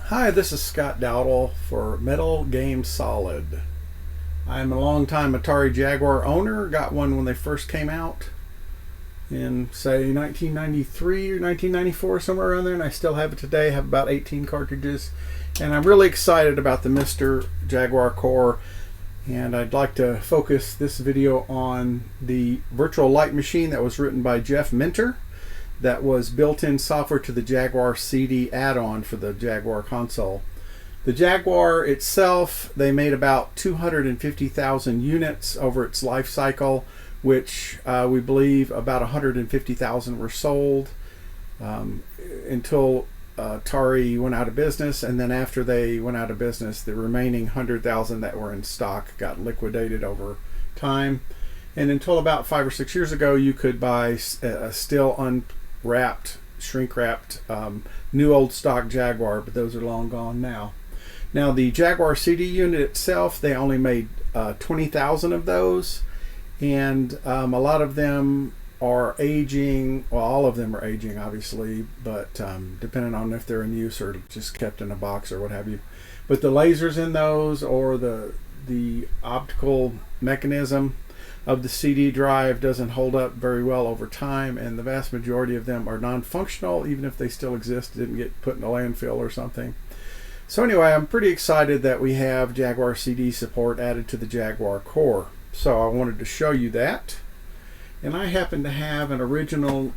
Hi, this is Scott Dowdle for Metal Game Solid. I'm a longtime Atari Jaguar owner. Got one when they first came out in, say, 1993 or 1994, somewhere around there, and I still have it today. I have about 18 cartridges, and I'm really excited about the MiSTer Jaguar core, and I'd like to focus this video on the virtual light machine that was written by Jeff Minter. That was built-in software to the Jaguar CD add-on for the Jaguar console. The Jaguar itself, they made about 250,000 units over its life cycle, which we believe about 150,000 were sold until Atari went out of business, and then after they went out of business, the remaining 100,000 that were in stock got liquidated over time. And until about 5 or 6 years ago, you could buy a still unwrapped, shrink-wrapped, new old stock Jaguar, but those are long gone now. Now the Jaguar CD unit itself, they only made 20,000 of those, and a lot of them are aging. Well, all of them are aging, obviously, but depending on if they're in use or just kept in a box or what have you. But the lasers in those, or the optical mechanism of the CD drive, doesn't hold up very well over time, and the vast majority of them are non-functional, even if they still exist, didn't get put in a landfill or something. So anyway, I'm pretty excited that we have Jaguar CD support added to the Jaguar core. So I wanted to show you that. And I happen to have an original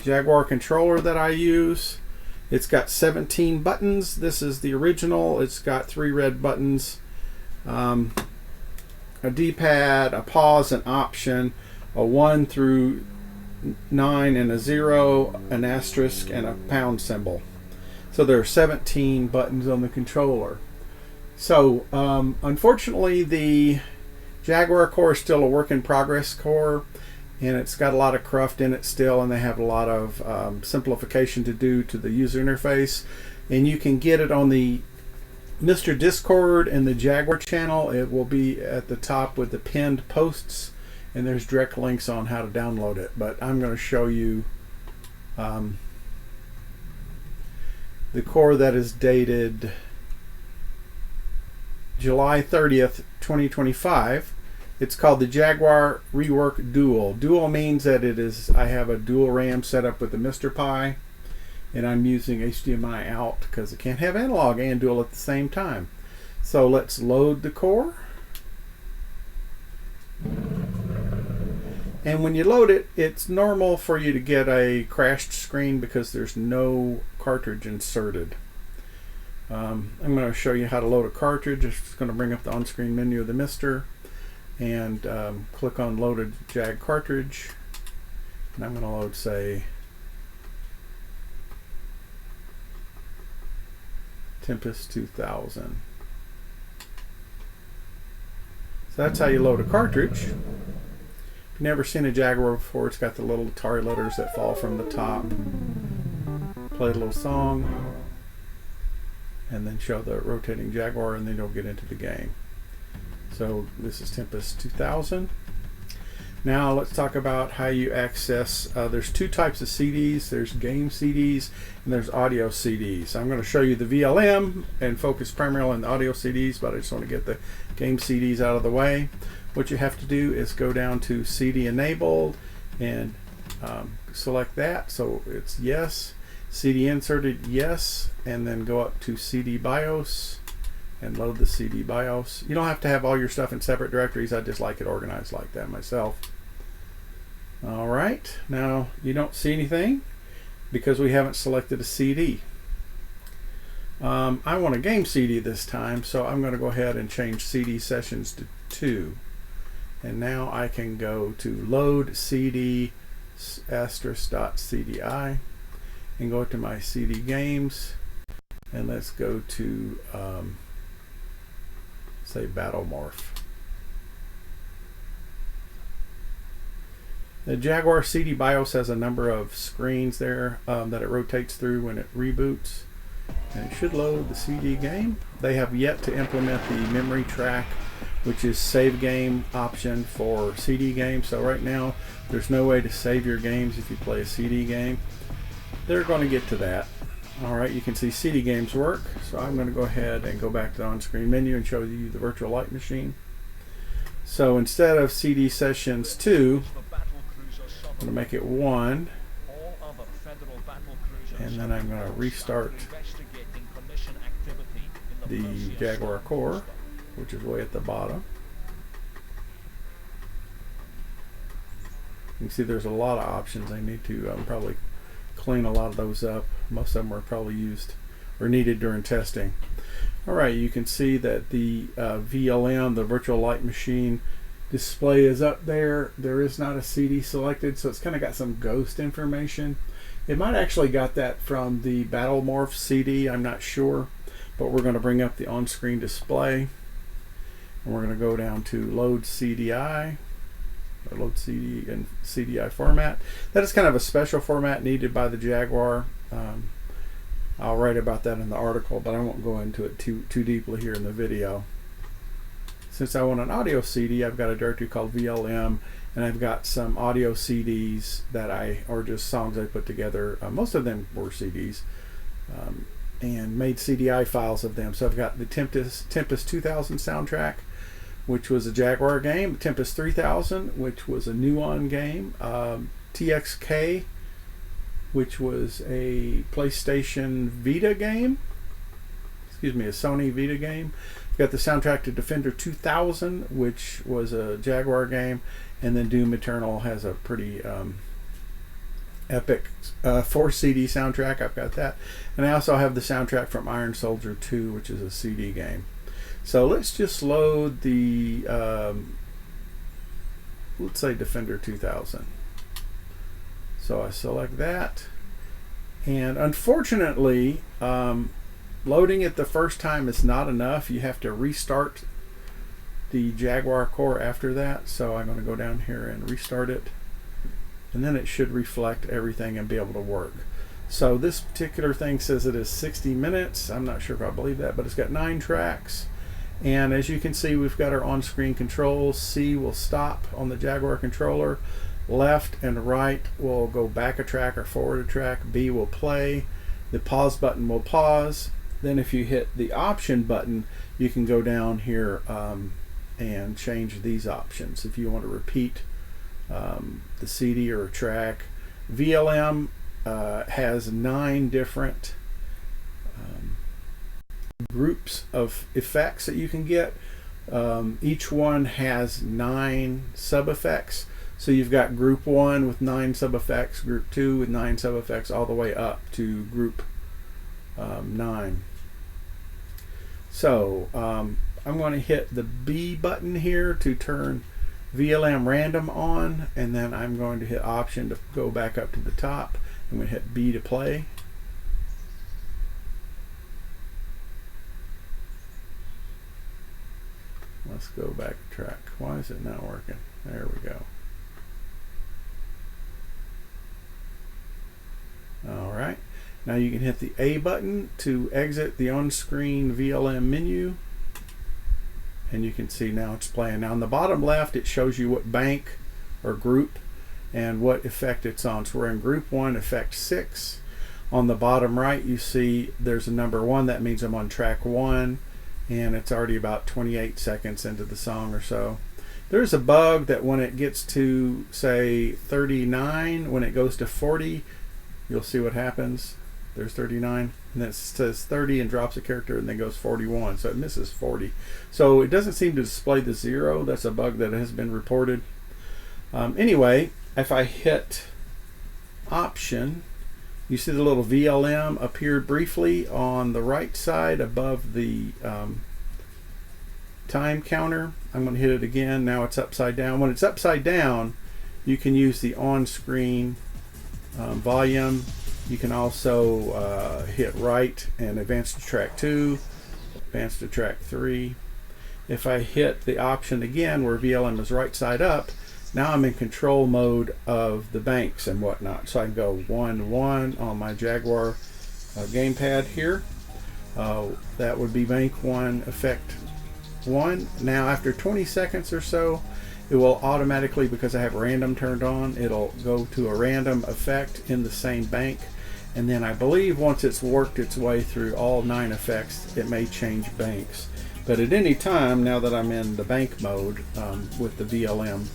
Jaguar controller that I use. It's got 17 buttons. This is the original. It's got 3 red buttons. A D-pad, a pause, an option, a 1 through 9 and a 0, an asterisk, and a pound symbol. So there are 17 buttons on the controller. So unfortunately, the Jaguar core is still a work in progress core, and it's got a lot of cruft in it still, and they have a lot of simplification to do to the user interface. And you can get it on the MiSTer Discord and the Jaguar channel. It will be at the top with the pinned posts, and there's direct links on how to download it. But I'm going to show you the core that is dated July 30th, 2025. It's called the Jaguar Rework Dual. Dual means that I have a dual RAM set up with the MiSTer Pi, and I'm using HDMI out because it can't have analog and dual at the same time. So let's load the core. And when you load it, it's normal for you to get a crashed screen because there's no cartridge inserted. I'm going to show you how to load a cartridge. It's going to bring up the on-screen menu of the MiSTer, and click on Loaded Jag Cartridge. And I'm going to load, say, Tempest 2000. So that's how you load a cartridge. If you've never seen a Jaguar before, it's got the little Atari letters that fall from the top. Play a little song, and then show the rotating Jaguar, and then you'll get into the game. So this is Tempest 2000. Now let's talk about how you access. There's 2 types of CDs. There's game CDs and there's audio CDs. I'm going to show you the VLM and focus primarily on the audio CDs, but I just want to get the game CDs out of the way. What you have to do is go down to CD enabled and select that. So it's yes. CD inserted, yes, and then go up to CD BIOS and load the CD BIOS. You don't have to have all your stuff in separate directories. I just like it organized like that myself. Alright, now you don't see anything because we haven't selected a CD. I want a game CD this time, so I'm going to go ahead and change CD sessions to 2. And now I can go to load CD *.cdi and go to my CD games, and let's go to say Battle Morph. The Jaguar CD BIOS has a number of screens there that it rotates through when it reboots, and it should load the CD game. They have yet to implement the memory track, which is save game option for CD games. So right now there's no way to save your games if you play a CD game. They're going to get to that. Alright, you can see CD games work, so I'm going to go ahead and go back to the on-screen menu and show you the virtual light machine. So instead of CD sessions 2, I'm going to make it 1, and then I'm going to restart the Jaguar core, which is way at the bottom. You can see there's a lot of options. I need to probably clean a lot of those up. Most of them were probably used or needed during testing. Alright, you can see that the VLM, the virtual light machine display, is up there. There is not a CD selected, so it's kind of got some ghost information. It might actually got that from the Battle Morph CD, I'm not sure, but we're going to bring up the on-screen display, and we're going to go down to load CDI, or load CD in CDI format. That is kind of a special format needed by the Jaguar. I'll write about that in the article, but I won't go into it too deeply here in the video. Since I want an audio CD, I've got a directory called VLM, and I've got some audio CDs that are just songs I put together. Most of them were CDs, and made CDI files of them. So I've got the Tempest 2000 soundtrack, which was a Jaguar game, Tempest 3000, which was a Nuon game, TXK, which was a PlayStation Vita game, a Sony Vita game. We've got the soundtrack to Defender 2000, which was a Jaguar game, and then Doom Eternal has a pretty epic 4 CD soundtrack. I've got that, and I also have the soundtrack from Iron Soldier 2, which is a CD game. So let's just load the let's say Defender 2000. So I select that, and unfortunately loading it the first time is not enough. You have to restart the Jaguar core after that. So I'm going to go down here and restart it, and then it should reflect everything and be able to work. So this particular thing says it is 60 minutes. I'm not sure if I believe that, but it's got 9 tracks. And as you can see, we've got our on-screen controls. C will stop on the Jaguar controller. Left and right will go back a track or forward a track. B will play. The pause button will pause. Then if you hit the option button, you can go down here and change these options. If you want to repeat the CD or a track. VLM has 9 different groups of effects that you can get. Each one has 9 sub-effects. So you've got group 1 with 9 sub-effects, group 2 with 9 sub-effects, all the way up to group 9. So I'm going to hit the B button here to turn VLM random on, and then I'm going to hit option to go back up to the top. I'm going to hit B to play. Let's go back a track. Why is it not working? There we go. Alright, now you can hit the A button to exit the on-screen VLM menu, and you can see now it's playing. Now on the bottom left it shows you what bank or group and what effect it's on. So we're in group 1, effect 6. On the bottom right you see there's a number 1. That means I'm on track 1, and it's already about 28 seconds into the song or so. There's a bug that when it gets to say 39, when it goes to 40, you'll see what happens. There's 39, and then it says 30 and drops a character, and then goes 41, so it misses 40. So it doesn't seem to display the 0. That's a bug that has been reported. Anyway, if I hit option, you see the little VLM appeared briefly on the right side above the time counter. I'm going to hit it again. Now it's upside down. When it's upside down, you can use the on-screen volume. You can also hit right and advance to track 2, advance to track 3. If I hit the option again where VLM is right side up, now I'm in control mode of the banks and whatnot. So I can go 1-1 on my Jaguar gamepad here. That would be bank 1, effect 1. Now after 20 seconds or so, it will automatically, because I have random turned on, it'll go to a random effect in the same bank, And then I believe once it's worked its way through all 9 effects, it may change banks. But at any time, now that I'm in the bank mode with the VLM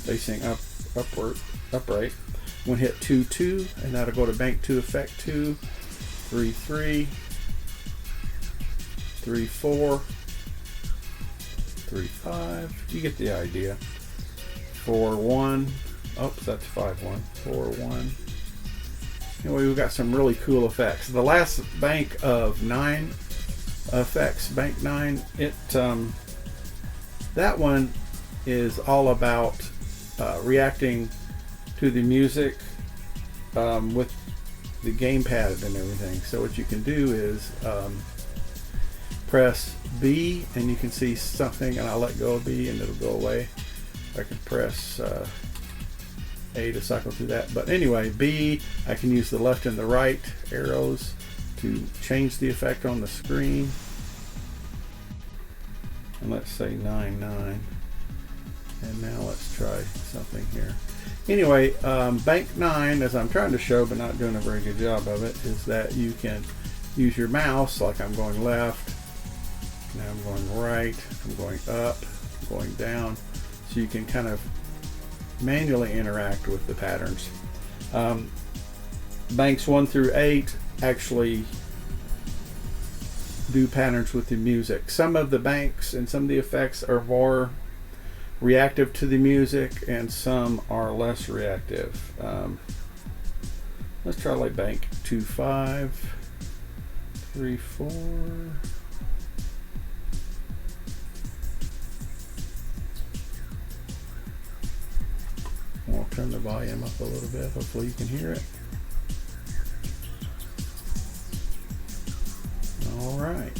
facing upright, I'm going to hit 2, 2, and that'll go to bank 2 effect 2, 3, 3, 3, 4, 3, 5. You get the idea. 4, 1. Oops, that's 5, 1. 4, 1. Anyway, we've got some really cool effects. The last bank of 9 effects, bank 9, that one is all about reacting to the music with the gamepad and everything. So what you can do is press B and you can see something, and I'll let go of B and it'll go away. I can press A to cycle through that. But anyway, B, I can use the left and the right arrows to change the effect on the screen. And let's say 9, 9. And now let's try something here. Anyway, bank 9, as I'm trying to show but not doing a very good job of it, is that you can use your mouse, like I'm going left, now I'm going right, I'm going up, I'm going down, so you can kind of manually interact with the patterns. Banks 1 through 8 actually do patterns with the music. Some of the banks and some of the effects are more reactive to the music and some are less reactive. Let's try like bank 2, 5, 3, 4. We'll turn the volume up a little bit. Hopefully you can hear it. All right.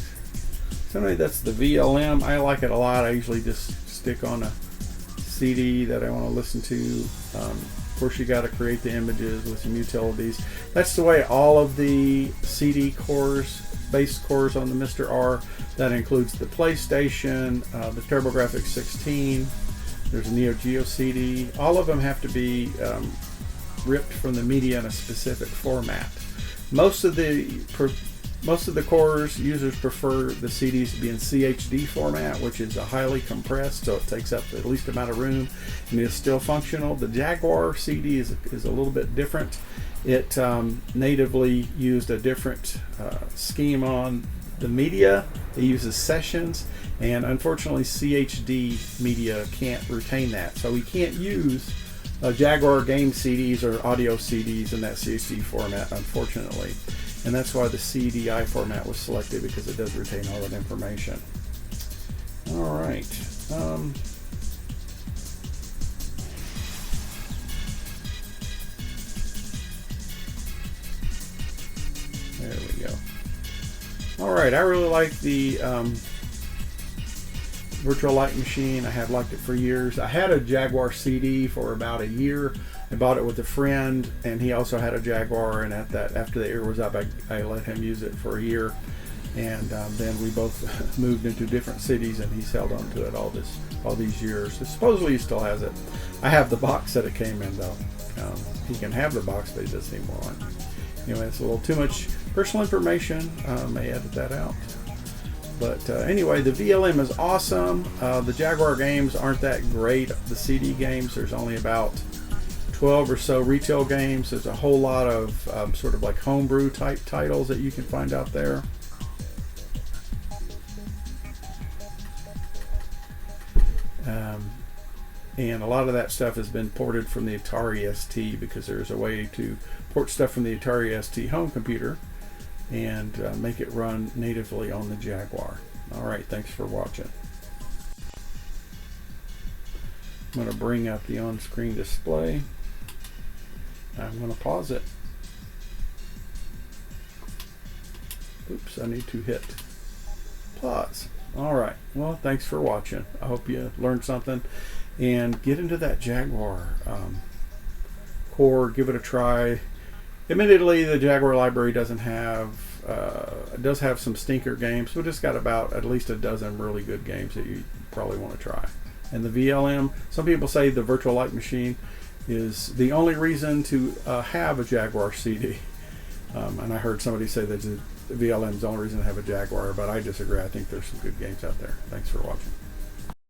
So anyway, that's the VLM. I like it a lot. I usually just stick on a CD that I want to listen to. Of course, you got to create the images with some utilities. That's the way all of the CD cores, base cores on the MiSTer are. That includes the PlayStation, the TurboGrafx 16. There's a Neo Geo CD. All of them have to be ripped from the media in a specific format. Most of the cores, users prefer the CDs to be in CHD format, which is a highly compressed, so it takes up the least amount of room and is still functional. The Jaguar CD is a little bit different. It natively used a different scheme on the media. It uses sessions, and unfortunately CHD media can't retain that. So we can't use Jaguar game CDs or audio CDs in that CHD format, unfortunately. And that's why the CDI format was selected, because it does retain all that information. All right. There we go. All right, I really like the Virtual Light Machine. I have liked it for years. I had a Jaguar CD for about a year. I bought it with a friend, and he also had a Jaguar, and after the year was up, I let him use it for a year, and then we both moved into different cities, and he's held on to it all these years. So supposedly he still has it. I have the box that it came in, though. He can have the box, but he doesn't need more one. Anyway, it's a little too much personal information. May edit that out. But anyway, the VLM is awesome. The Jaguar games aren't that great. The CD games, there's only about 12 or so retail games. There's a whole lot of sort of like homebrew type titles that you can find out there. And a lot of that stuff has been ported from the Atari ST, because there's a way to port stuff from the Atari ST home computer and make it run natively on the Jaguar. All right, thanks for watching. I'm going to bring up the on-screen display. I'm going to pause it. Oops, I need to hit pause. All right, well, thanks for watching. I hope you learned something, and get into that Jaguar core, give it a try. Admittedly, the Jaguar library doesn't have, it does have some stinker games, but it's got about at least a dozen really good games that you probably want to try. And the VLM, some people say the Virtual Light Machine is the only reason to have a Jaguar CD. And I heard somebody say that the VLM is the only reason to have a Jaguar, but I disagree. I think there's some good games out there. Thanks for watching.